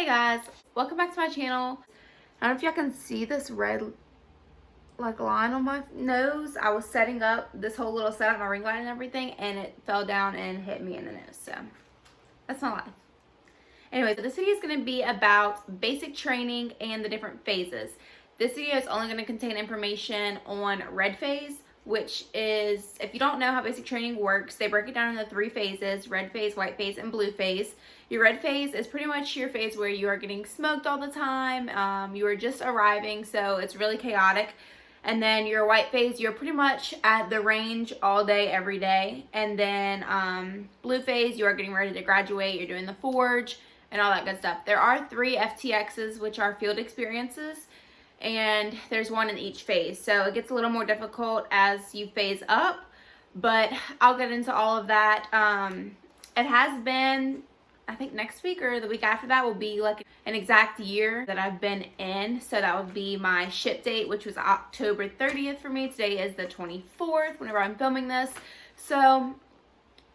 Hey guys, welcome back to my channel. I don't know if y'all can see this red line on my nose. I was setting up this whole little setup, my ring light and everything, and it fell down and hit me in the nose. So that's my life. Anyway, so this video is going to be about basic training and the different phases. This video is only going to contain information on red phase, which is, if you don't know how basic training works, they break it down into 3 phases: red phase, white phase, and blue phase. Your red phase is pretty much your phase where you are getting smoked all the time. You are just arriving, so it's really chaotic. And then your white phase, you're pretty much at the range all day, every day. And then blue phase, you are getting ready to graduate, you're doing the forge, and all that good stuff. There are 3 FTXs, which are field experiences, and there's 1 in each phase. So it gets a little more difficult as you phase up, but I'll get into all of that. It has been, I think next week or the week after that will be like an exact year that I've been in. So that would be my ship date, which was October 30th for me. Today is the 24th whenever I'm filming this. So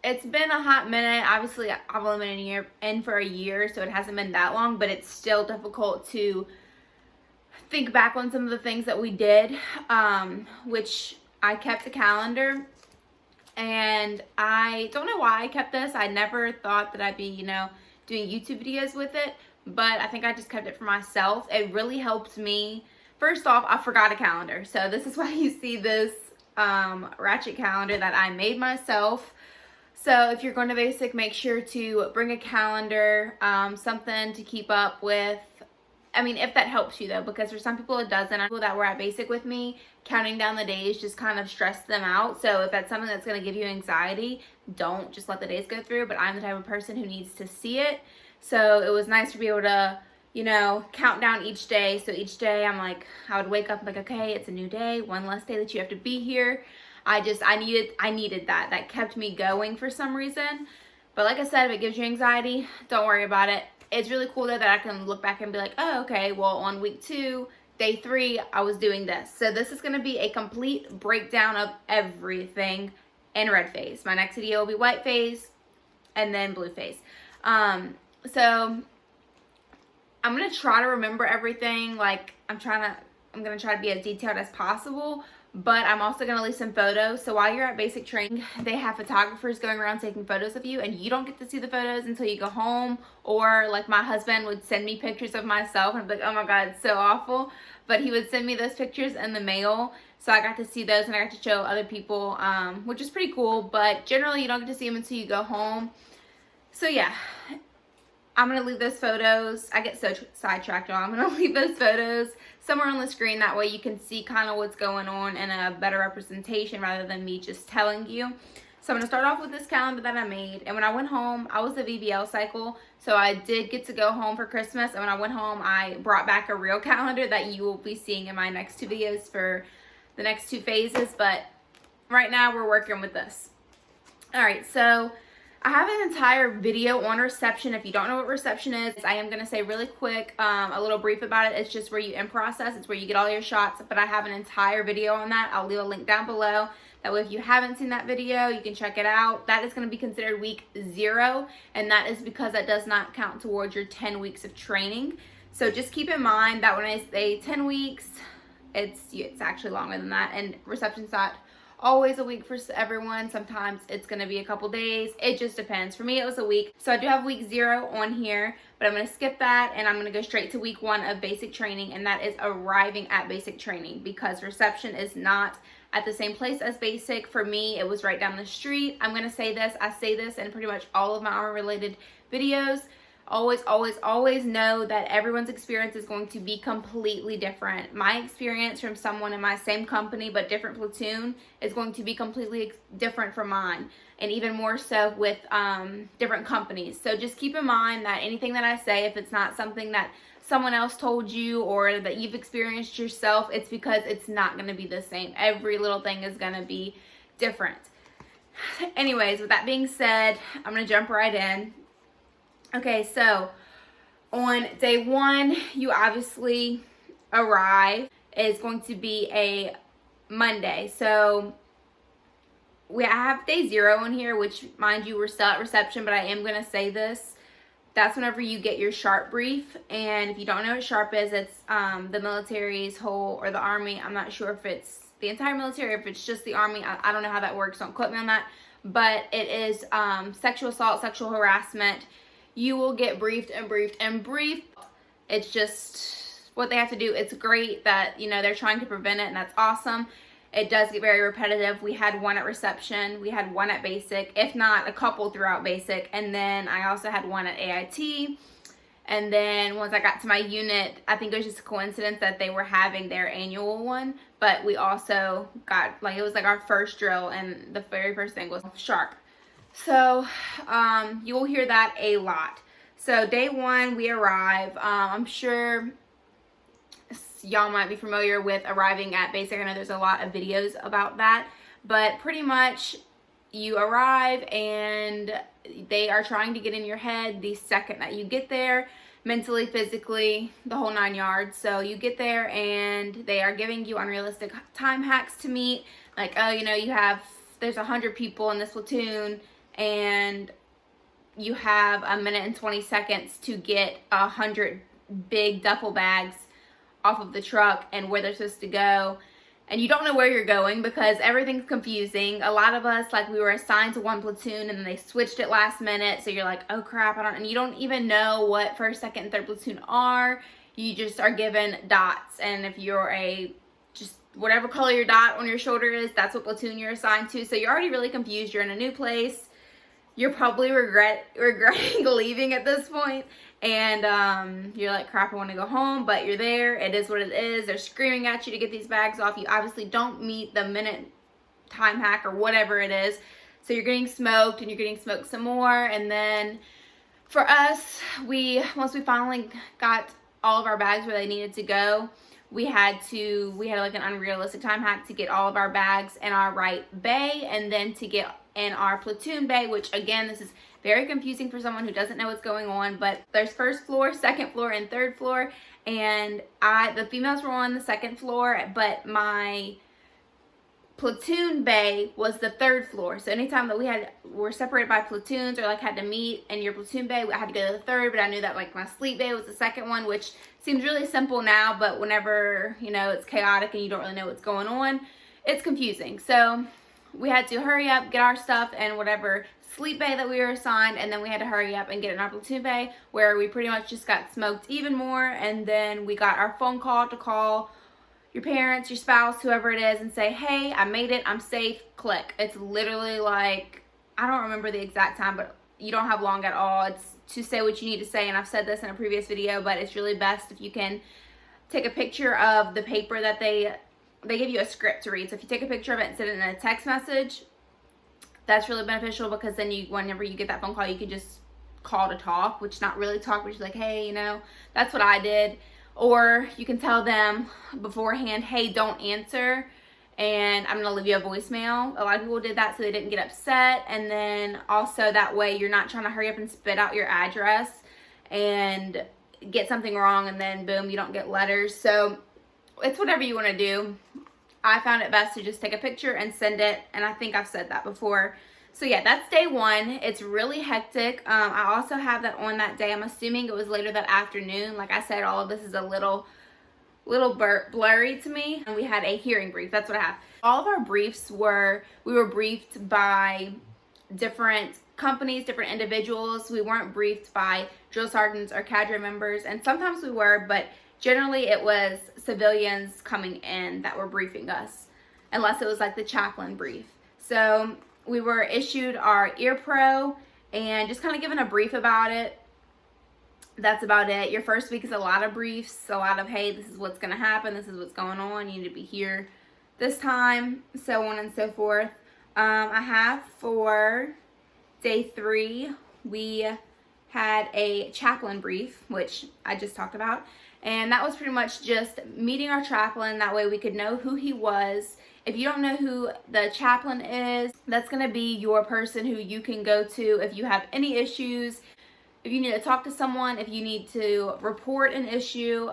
it's been a hot minute. Obviously, I've only been in for a year, so it hasn't been that long, but it's still difficult to think back on some of the things that we did, which I kept a calendar. And I don't know why I kept this. I never thought that I'd be, doing YouTube videos with it, but I think I just kept it for myself. It really helped me. First off, I forgot a calendar. So this is why you see this ratchet calendar that I made myself. So if you're going to basic, make sure to bring a calendar, something to keep up with. I mean, if that helps you though, because for some people it doesn't. People that were at basic with me, counting down the days just kind of stressed them out. So if that's something that's going to give you anxiety, don't just let the days go through. But I'm the type of person who needs to see it. So it was nice to be able to, count down each day. So each day I'm like, I would wake up like, okay, it's a new day, one less day that you have to be here. I needed that. That kept me going for some reason. But like I said, if it gives you anxiety, don't worry about it. It's really cool though that I can look back and be like, oh, okay, well on week 2, day 3, I was doing this. So this is going to be a complete breakdown of everything in red phase. My next video will be white phase and then blue phase. So I'm going to try to remember everything. Like I'm going to try to be as detailed as possible. But I'm also going to leave some photos. So while you're at basic training, they have photographers going around taking photos of you, and you don't get to see the photos until you go home. Or like my husband would send me pictures of myself and I'd be like, oh my God, it's so awful. But he would send me those pictures in the mail. So I got to see those and I got to show other people, which is pretty cool. But generally you don't get to see them until you go home. So yeah, I'm going to leave those photos. I get so sidetracked on. I'm going to leave those photos somewhere on the screen. That way you can see kind of what's going on in a better representation rather than me just telling you. So I'm going to start off with this calendar that I made. And when I went home, I was the VBL cycle. So I did get to go home for Christmas. And when I went home, I brought back a real calendar that you will be seeing in my next 2 videos for the next 2 phases. But right now we're working with this. All right, so I have an entire video on reception. If you don't know what reception is, I am going to say really quick, a little brief about it. It's just where you in process. It's where you get all your shots, but I have an entire video on that. I'll leave a link down below. That way if you haven't seen that video, you can check it out. That is going to be considered week 0, and that is because that does not count towards your 10 weeks of training. So just keep in mind that when I say 10 weeks, it's actually longer than that, and reception's not always a week for everyone. Sometimes it's going to be a couple days. It just depends. For me, it was a week. So I do have week 0 on here, but I'm going to skip that and I'm going to go straight to week 1 of basic training, and that is arriving at basic training, because reception is not at the same place as basic. For me, it was right down the street. I'm going to say this. I say this in pretty much all of my armor related videos. Always, always, always know that everyone's experience is going to be completely different. My experience from someone in my same company but different platoon is going to be completely different from mine, and even more so with different companies. So just keep in mind that anything that I say, if it's not something that someone else told you or that you've experienced yourself, it's because it's not going to be the same. Every little thing is going to be different. Anyways, with that being said, I'm going to jump right in. Okay, so on day 1, you obviously arrive. It's going to be a Monday. So I have day 0 in here, which mind you, we're still at reception, but I am going to say this. that's whenever you get your SHARP brief. And if you don't know what SHARP is, it's the military's whole, or the Army. I'm not sure if it's the entire military or if it's just the Army. I don't know how that works. Don't quote me on that. But it is sexual assault, sexual harassment. You will get briefed and briefed and briefed. It's just what they have to do. It's great that, you know, they're trying to prevent it, and that's awesome. It does get very repetitive. We had one at reception. We had one at basic, if not a couple throughout basic. And then I also had one at AIT. And then once I got to my unit, I think it was just a coincidence that they were having their annual one. But we also got, like, it was like our first drill, and the very first thing was SHARP. So you will hear that a lot. So day one, we arrive. I'm sure y'all might be familiar with arriving at basic. I know there's a lot of videos about that, but pretty much you arrive and they are trying to get in your head the second that you get there, mentally, physically, the whole 9 yards. So you get there and they are giving you unrealistic time hacks to meet, like, oh, you know, there's 100 people in this platoon and you have 1 minute and 20 seconds to get 100 big duffel bags off of the truck and where they're supposed to go, and you don't know where you're going because everything's confusing. A lot of us, like, we were assigned to one platoon and then they switched it last minute, so you're like, oh crap, and you don't even know what first, second, and third platoon are. You just are given dots, and if you're just whatever color your dot on your shoulder is, that's what platoon you're assigned to. So you're already really confused. You're in a new place. You're probably regretting leaving at this point. And you're like, crap, I want to go home, but you're there. It is what it is. They're screaming at you to get these bags off. You obviously don't meet the minute time hack or whatever it is. So you're getting smoked, and you're getting smoked some more. And then for us, once we finally got all of our bags where they needed to go, we had like an unrealistic time hack to get all of our bags in our right bay, and then to get in our platoon bay, which again, this is very confusing for someone who doesn't know what's going on. But there's first floor, second floor, and third floor, and the females were on the second floor, but my platoon bay was the third floor. So anytime that were separated by platoons, or like had to meet in your platoon bay, I had to go to the third. But I knew that like my sleep bay was the second one, which seems really simple now, but whenever, you know, it's chaotic and you don't really know what's going on, it's confusing. So we had to hurry up, get our stuff in whatever sleep bay that we were assigned, and then we had to hurry up and get in our platoon bay, where we pretty much just got smoked even more. And then we got our phone call to call your parents, your spouse, whoever it is, and say, hey, I made it, I'm safe, click. It's literally like, I don't remember the exact time, but you don't have long at all. It's to say what you need to say, and I've said this in a previous video, but it's really best if you can take a picture of the paper that they give you a script to read. So if you take a picture of it and send it in a text message, that's really beneficial, because then whenever you get that phone call, you can just call to talk, which not really talk, which is like, hey, you know, that's what I did. Or you can tell them beforehand, hey, don't answer, and I'm gonna leave you a voicemail. A lot of people did that so they didn't get upset. And then also that way you're not trying to hurry up and spit out your address and get something wrong, and then boom, you don't get letters. So it's whatever you want to do. I found it best to just take a picture and send it, and I think I've said that before. So yeah, that's day one. It's really hectic. I also have that on that day. I'm assuming it was later that afternoon. Like I said, all of this is a little blurry to me. And we had a hearing brief. That's what I have. All of our briefs we were briefed by different companies, different individuals. We weren't briefed by drill sergeants or cadre members, and sometimes we were, but generally it was civilians coming in that were briefing us, unless it was like the chaplain brief. So we were issued our ear pro and just kind of given a brief about it. That's about it. Your first week is a lot of briefs, a lot of, hey, this is what's going to happen, this is what's going on, you need to be here this time, so on and so forth. I have for day 3, we had a chaplain brief, which I just talked about. And that was pretty much just meeting our chaplain. That way we could know who he was. If you don't know who the chaplain is, that's going to be your person who you can go to if you have any issues, if you need to talk to someone, if you need to report an issue.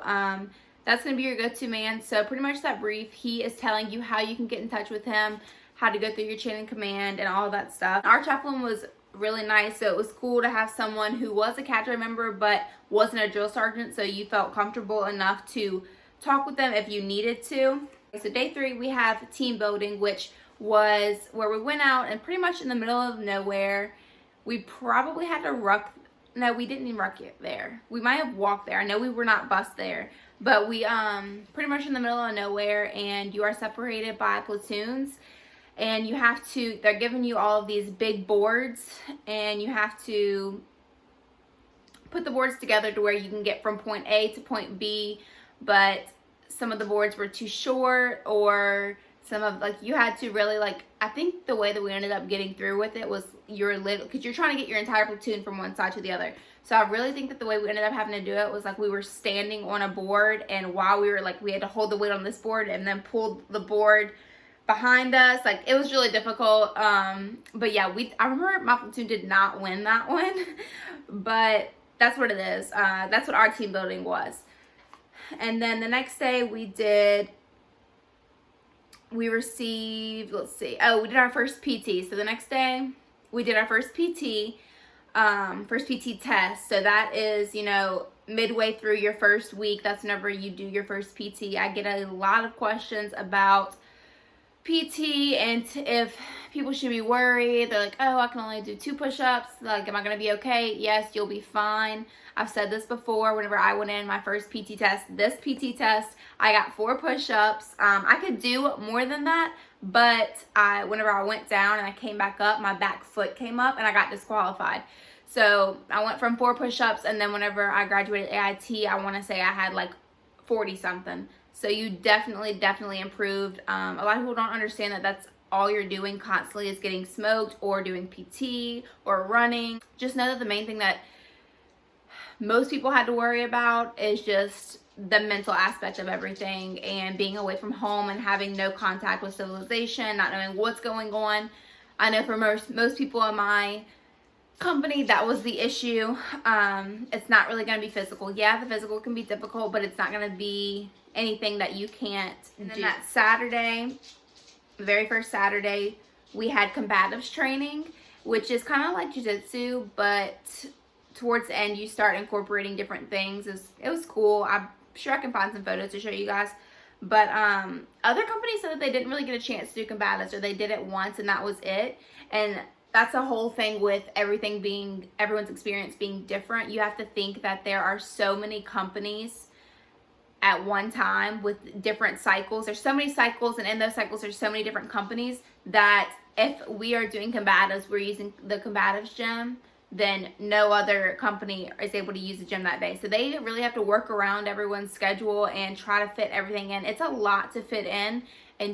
That's going to be your go-to man. So pretty much that brief, he is telling you how you can get in touch with him, how to go through your chain of command, and all that stuff. Our chaplain was really nice. So it was cool to have someone who was a cadre member but wasn't a drill sergeant, so you felt comfortable enough to talk with them if you needed to. So day 3 we have team building, which was where we went out and pretty much in the middle of nowhere. We probably had to ruck. No, we didn't even ruck it there. We might have walked there. I know we were not bused there, but we pretty much in the middle of nowhere, and you are separated by platoons, and you have to, they're giving you all of these big boards, and you have to put the boards together to where you can get from point A to point B, but some of the boards were too short, or some of, like, you had to really, like, I think the way that we ended up getting through with it was because you're trying to get your entire platoon from one side to the other. So I really think that the way we ended up having to do it was, like, we were standing on a board, and while we were, like, we had to hold the weight on this board and then pull the board behind us. Like, it was really difficult. But yeah, I remember my platoon did not win that one, but that's what it is. That's what our team building was. And then the next day we received, let's see, we did our first PT. So the next day we did our first PT test. So that is, midway through your first week. That's whenever you do your first PT. I get a lot of questions about PT and if people should be worried. They're like, oh, I can only do 2 push-ups. Like, am I going to be okay? Yes, you'll be fine. I've said this before. Whenever I went in my first PT test, this PT test, I got 4 push-ups. I could do more than that, but whenever I went down and I came back up, my back foot came up and I got disqualified. So I went from 4 push-ups, and then whenever I graduated AIT, I want to say I had like 40 something. So you definitely improved. A lot of people don't understand that that's all you're doing constantly is getting smoked or doing PT or running. Just know that the main thing that most people had to worry about is just the mental aspect of everything, and being away from home and having no contact with civilization, not knowing what's going on. I know for most people in my company, that was the issue. It's not really going to be physical. Yeah, the physical can be difficult, but it's not going to be anything that you can't do. And that Saturday, the very first Saturday, we had combatives training, which is kind of like jiu-jitsu, but towards the end you start incorporating different things. It was cool. I'm sure I can find some photos to show you guys, but other companies said that they didn't really get a chance to do combatives, or they did it once and that was it. And that's a whole thing with everyone's experience being different. You have to think that there are so many companies at one time with different cycles. There's so many cycles, and in those cycles there's so many different companies, that if we are doing combatives, we're using the combatives gym, then no other company is able to use the gym that day. So they really have to work around everyone's schedule and try to fit everything in. It's a lot to fit in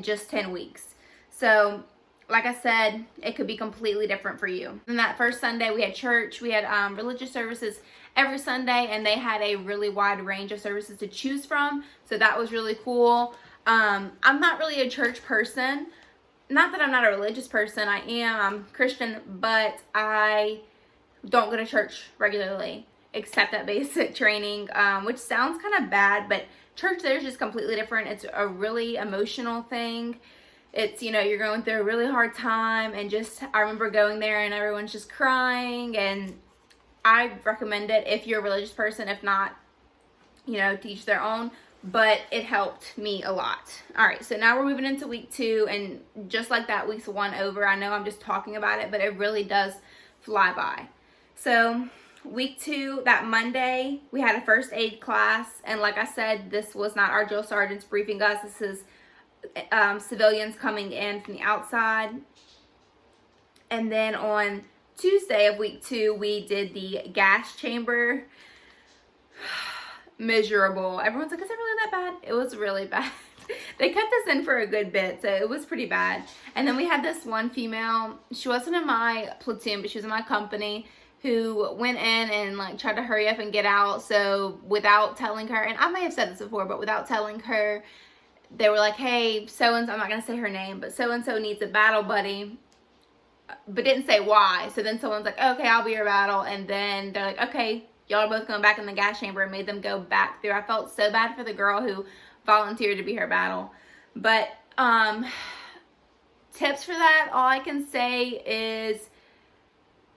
just 10 weeks. So like I said, it could be completely different for you. And that first Sunday we had church. We had religious services every Sunday, and they had a really wide range of services to choose from. So that was really cool. I'm not really a church person. Not that I'm not a religious person. I'm Christian, but I don't go to church regularly except at basic training, which sounds kind of bad, but church there is just completely different. It's a really emotional thing. It's, you're going through a really hard time, and I remember going there and everyone's just crying, and I recommend it if you're a religious person. If not, teach their own, but it helped me a lot. All right, so now we're moving into week 2, and just like that, week's 1 over. I know I'm just talking about it, but it really does fly by. So week 2, that Monday, we had a first aid class, and like I said, this was not our drill sergeants briefing us. This is civilians coming in from the outside. And then on Tuesday of week 2, we did the gas chamber. Miserable. Everyone's like, is it really that bad? It was really bad. They kept us in for a good bit, so it was pretty bad. And then we had this one female, she wasn't in my platoon, but she was in my company, who went in and like tried to hurry up and get out. So without telling her, and I may have said this before, but without telling her, they were like, hey, so-and-so, I'm not going to say her name, but so-and-so needs a battle buddy, but didn't say why. So then someone's like, okay, I'll be your battle. And then they're like, okay, y'all are both going back in the gas chamber, and made them go back through. I felt so bad for the girl who volunteered to be her battle. But tips for that, all I can say is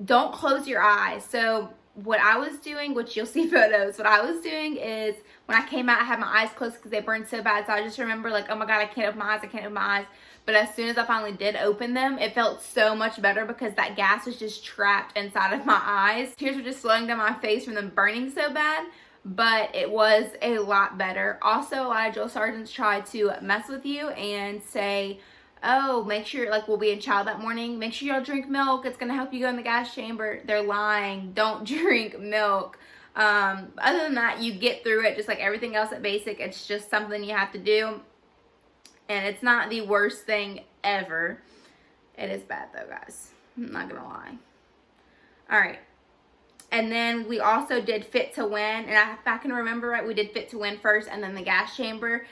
don't close your eyes. So what I was doing, which you'll see photos, what I was doing is when I came out, I had my eyes closed because they burned so bad. So I just remember like, oh my God, I can't open my eyes. I can't open my eyes. But as soon as I finally did open them, it felt so much better because that gas was just trapped inside of my eyes. Tears were just flowing down my face from them burning so bad, but it was a lot better. Also, a lot of drill sergeants try to mess with you and say, oh, make sure, like, we'll be in chow that morning, make sure y'all drink milk, it's gonna help you go in the gas chamber. They're lying. Don't drink milk. Other than that, you get through it just like everything else at basic. It's just something you have to do, and it's not the worst thing ever. It is bad though, guys, I'm not gonna lie. All right, and then we also did Fit to Win, and if I can remember right, we did Fit to Win first and then the gas chamber.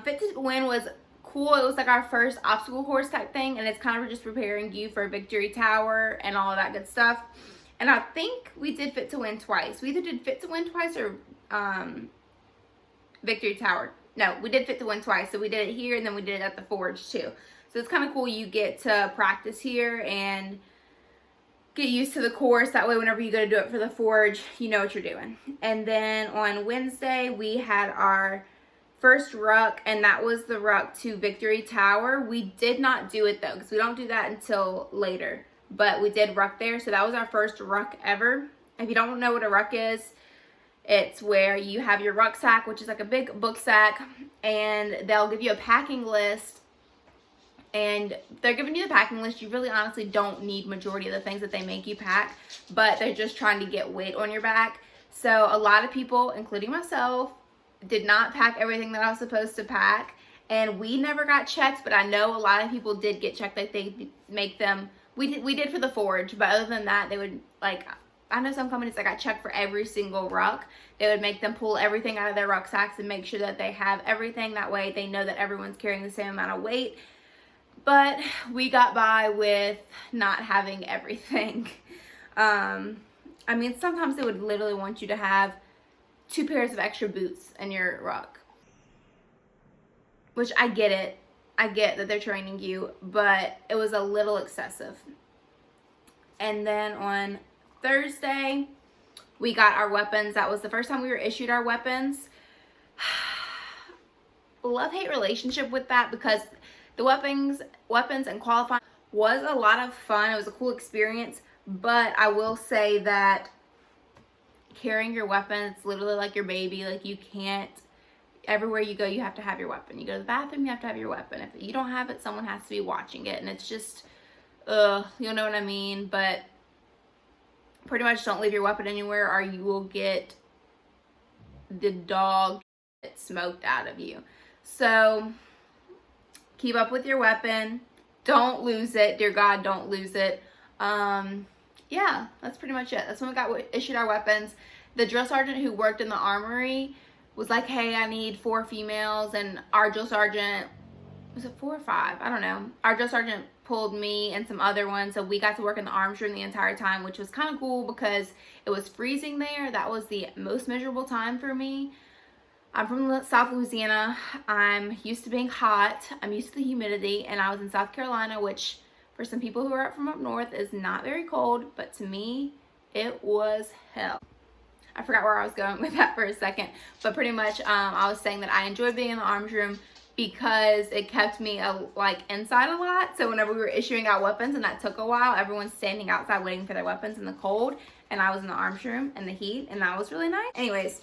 Fit to Win was cool. It was like our first obstacle course type thing, and it's kind of just preparing you for Victory Tower and all of that good stuff. And I think we did Fit to Win twice. We either did Fit to Win twice or Victory Tower. No, we did Fit to Win twice. So we did it here, and then we did it at the Forge too. So it's kind of cool. You get to practice here and get used to the course. That way, whenever you go to do it for the Forge, you know what you're doing. And then on Wednesday, we had our first ruck, and that was the ruck to Victory Tower. We did not do it though, because we don't do that until later, but we did ruck there. So that was our first ruck ever. If you don't know what a ruck is, it's where you have your rucksack, which is like a big book sack, and they'll give you a packing list, and they're giving you the packing list. You really honestly don't need majority of the things that they make you pack, but they're just trying to get weight on your back. So a lot of people, including myself, did not pack everything that I was supposed to pack, and we never got checked, but I know a lot of people did get checked. Like, they make them, we did for the Forge, but other than that, they would, like, I know some companies that got checked for every single ruck. They would make them pull everything out of their rucksacks and make sure that they have everything. That way they know that everyone's carrying the same amount of weight. But we got by with not having everything. I mean, sometimes they would literally want you to have 2 pairs of extra boots in your ruck, which I get it. I get that they're training you, but it was a little excessive. And then on Thursday, we got our weapons. That was the first time we were issued our weapons. Love-hate relationship with that, because the weapons and qualifying was a lot of fun. It was a cool experience, but I will say that carrying your weapon, it's literally like your baby. Like, you can't, everywhere you go, you have to have your weapon. You go to the bathroom, you have to have your weapon. If you don't have it, someone has to be watching it, and it's just, you'll know what I mean. But pretty much don't leave your weapon anywhere, or you will get the dog smoked out of you. So keep up with your weapon. Don't lose it. Dear God, don't lose it. Yeah, that's pretty much it. That's when we got issued our weapons. The drill sergeant who worked in the armory was like, hey, I need 4 females. And our drill sergeant, was it 4 or 5? I don't know. Our drill sergeant pulled me and some other ones. So we got to work in the arms room the entire time, which was kind of cool because it was freezing there. That was the most miserable time for me. I'm from South Louisiana. I'm used to being hot. I'm used to the humidity. And I was in South Carolina, which for some people who are from up north is not very cold, but to me, it was hell. I forgot where I was going with that for a second, but pretty much I was saying that I enjoyed being in the arms room because it kept me like inside a lot. So whenever we were issuing out weapons, and that took a while, everyone's standing outside waiting for their weapons in the cold, and I was in the arms room in the heat, and that was really nice. Anyways,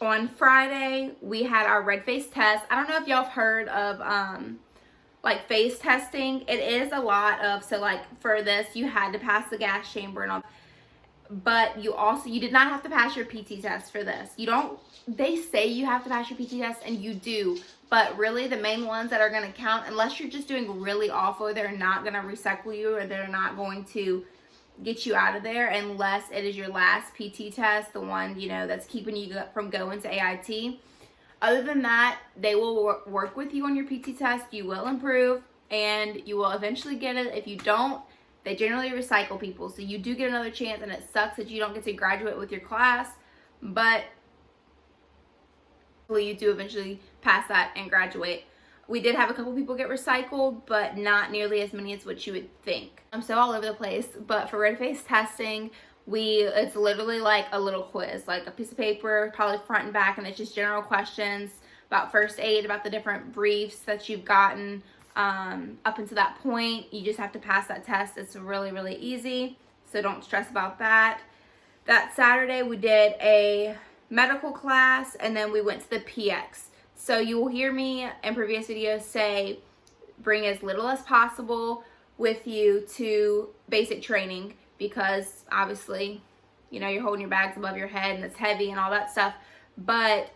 on Friday, we had our red face test. I don't know if y'all have heard of like face testing. It is a lot of, so like for this, you had to pass the gas chamber and all, but you did not have to pass your PT test for this. They say you have to pass your PT test, and you do, but really the main ones that are going to count, unless you're just doing really awful, they're not going to recycle you, or they're not going to get you out of there unless it is your last PT test, the one, you know, that's keeping you from going to AIT. Other than that, they will work with you on your PT test. You will improve, and you will eventually get it. If you don't, they generally recycle people, so you do get another chance, and it sucks that you don't get to graduate with your class, but hopefully you do eventually pass that and graduate. We did have a couple people get recycled, but not nearly as many as what you would think. I'm so all over the place, but for red face testing, it's literally like a little quiz, like a piece of paper, probably front and back, and it's just general questions about first aid, about the different briefs that you've gotten up until that point. You just have to pass that test. It's really, really easy, so don't stress about that. That Saturday, we did a medical class, and then we went to the PX. So you will hear me in previous videos say, bring as little as possible with you to basic training, because obviously, you know, you're holding your bags above your head and it's heavy and all that stuff, but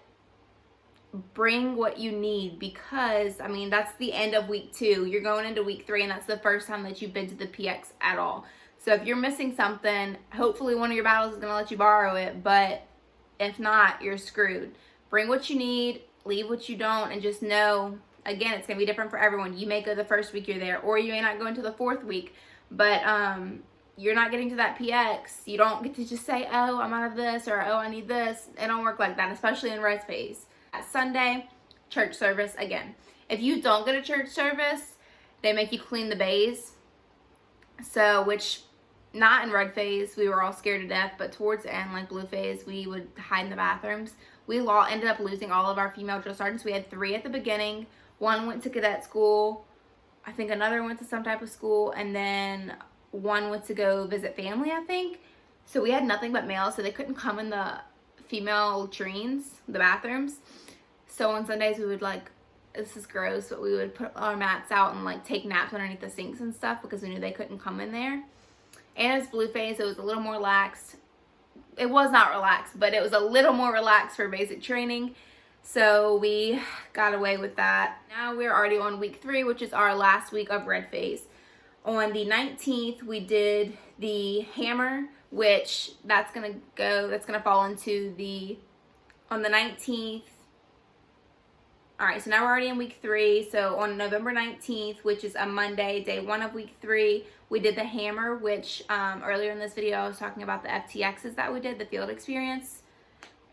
bring what you need, because I mean, that's the end of week 2. You're going into week 3, and that's the first time that you've been to the PX at all. So if you're missing something, hopefully one of your battles is going to let you borrow it, but if not, you're screwed. Bring what you need, leave what you don't, and just know, again, it's going to be different for everyone. You may go the first week you're there, or you may not go into the 4th week, but you're not getting to that PX. You don't get to just say, oh, I'm out of this, or oh, I need this. It don't work like that, especially in red face. At Sunday, church service again. If you don't go to church service, they make you clean the bays. So, which, not in red phase, we were all scared to death, but towards the end, like blue phase, we would hide in the bathrooms. We ended up losing all of our female drill sergeants. We had 3 at the beginning. 1 went to cadet school. I think another went to some type of school, and then 1 went to go visit family, I think. So we had nothing but males, so they couldn't come in the female latrines, the bathrooms. So on Sundays, we would like, this is gross, but we would put our mats out and like take naps underneath the sinks and stuff, because we knew they couldn't come in there. And as blue phase, it was a little more lax. It was not relaxed, but it was a little more relaxed for basic training. So we got away with that. Now we're already on week 3, which is our last week of red phase. On the 19th, we did the hammer, which that's gonna fall into on the 19th. All right, so now we're already in week 3. So on November 19th, which is a Monday, day 1 of week 3, we did the hammer, which earlier in this video, I was talking about the FTXs that we did, the field experience.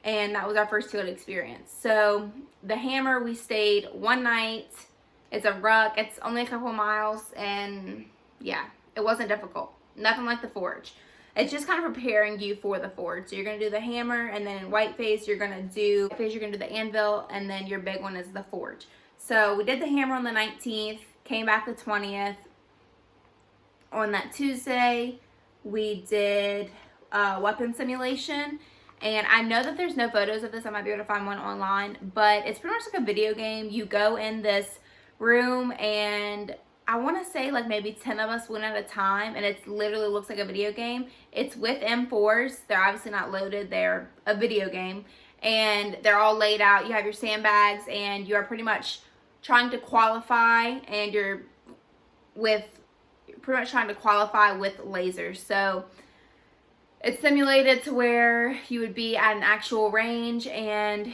And that was our first field experience. So the hammer, we stayed 1 night. It's a ruck. It's only a couple miles. And yeah, it wasn't difficult. Nothing like the forge. It's just kind of preparing you for the forge. So you're going to do the hammer, and then in white face, you're going to do the anvil, and then your big one is the forge. So we did the hammer on the 19th, came back the 20th. On that Tuesday, we did weapon simulation. And I know that there's no photos of this. I might be able to find one online, but it's pretty much like a video game. You go in this room, and I want to say like maybe 10 of us went at a time, and it literally looks like a video game. It's with M4s. They're obviously not loaded. They're a video game, and they're all laid out. You have your sandbags, and you are pretty much trying to qualify, and you're pretty much trying to qualify with lasers. So it's simulated to where you would be at an actual range, and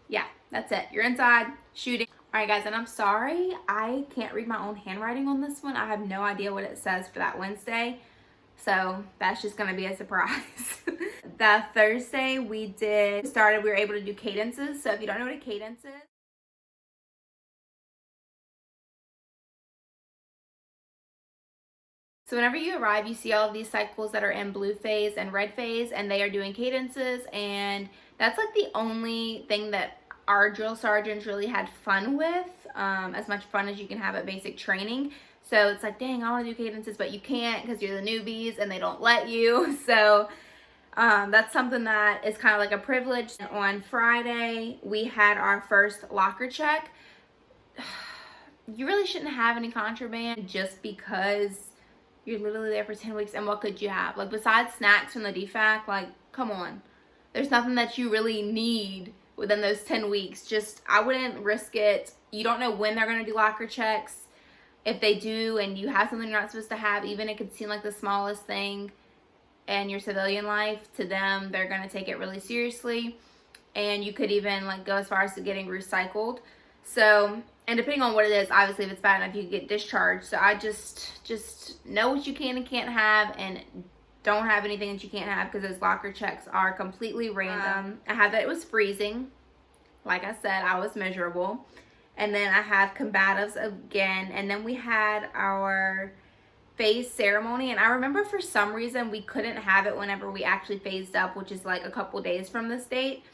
yeah, that's it. You're inside shooting. All right, guys, and I'm sorry, I can't read my own handwriting on this one. I have no idea what it says for that Wednesday, so that's just gonna be a surprise. The Thursday we were able to do cadences. So if you don't know what a cadence is, so whenever you arrive, you see all of these cycles that are in blue phase and red phase, and they are doing cadences, and that's like the only thing that our drill sergeants really had fun with, as much fun as you can have at basic training. So it's like, dang, I want to do cadences, but you can't because you're the newbies and they don't let you. So that's something that is kind of like a privilege. And on Friday, we had our first locker check. You really shouldn't have any contraband just because you're literally there for 10 weeks, and what could you have? Like, besides snacks from the DFAC, like, come on. There's nothing that you really need within those 10 weeks. Just, I wouldn't risk it. You don't know when they're going to do locker checks. If they do and you have something you're not supposed to have, even it could seem like the smallest thing in your civilian life, to them, they're going to take it really seriously. And you could even like go as far as to getting recycled. So, and depending on what it is, obviously if it's bad enough, you can get discharged. So I just know what you can and can't have, and don't have anything that you can't have, because those locker checks are completely random. I had that it was freezing. Like I said, I was miserable. And then I have combatives again. And then we had our phase ceremony. And I remember for some reason we couldn't have it whenever we actually phased up, which is like a couple days from this date.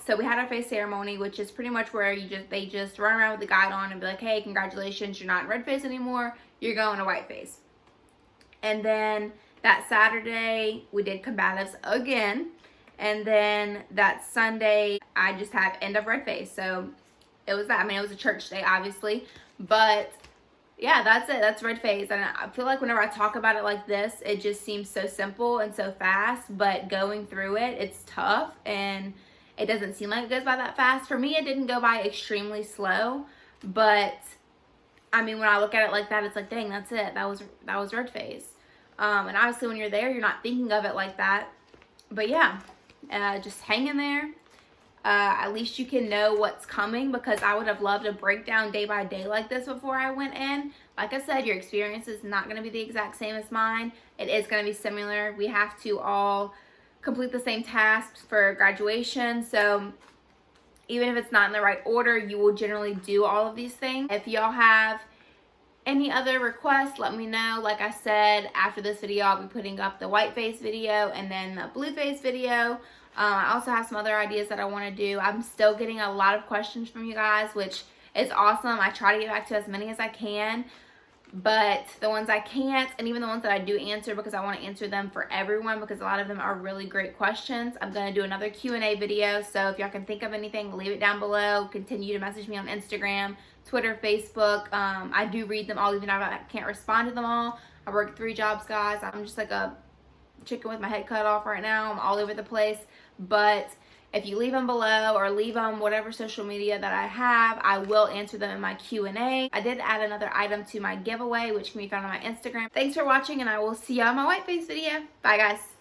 So we had our phase ceremony, which is pretty much where they just run around with the guide on and be like, hey, congratulations, you're not in red phase anymore, you're going to white phase. And then that Saturday we did combatives again. And then that Sunday I just have end of red phase. So it was that. I mean, it was a church day, obviously, but yeah, that's it. That's red phase. And I feel like whenever I talk about it like this, it just seems so simple and so fast, but going through it, it's tough, and it doesn't seem like it goes by that fast. For me, it didn't go by extremely slow, but I mean, when I look at it like that, it's like, dang, that's it. That was red phase. And obviously when you're there, you're not thinking of it like that. But yeah, just hang in there. At least you can know what's coming, because I would have loved a breakdown day by day like this before I went in. Like I said, your experience is not going to be the exact same as mine. It is going to be similar. We have to all complete the same tasks for graduation. So even if it's not in the right order, you will generally do all of these things. If y'all have any other requests, let me know. Like I said, after this video, I'll be putting up the white face video and then the blue face video. I also have some other ideas that I want to do. I'm still getting a lot of questions from you guys, which is awesome. I try to get back to as many as I can, but the ones I can't, and even the ones that I do answer, because I want to answer them for everyone, because a lot of them are really great questions. I'm going to do another Q&A video, so if y'all can think of anything, leave it down below. Continue to message me on Instagram, Twitter, Facebook. I do read them all, even if I can't respond to them all. I work 3 jobs, guys. I'm just like a chicken with my head cut off right now. I'm all over the place. But if you leave them below, or leave them whatever social media that I have, I will answer them in my Q&A. I did add another item to my giveaway, which can be found on my Instagram. Thanks for watching, and I will see y'all in my white face video. Bye, guys.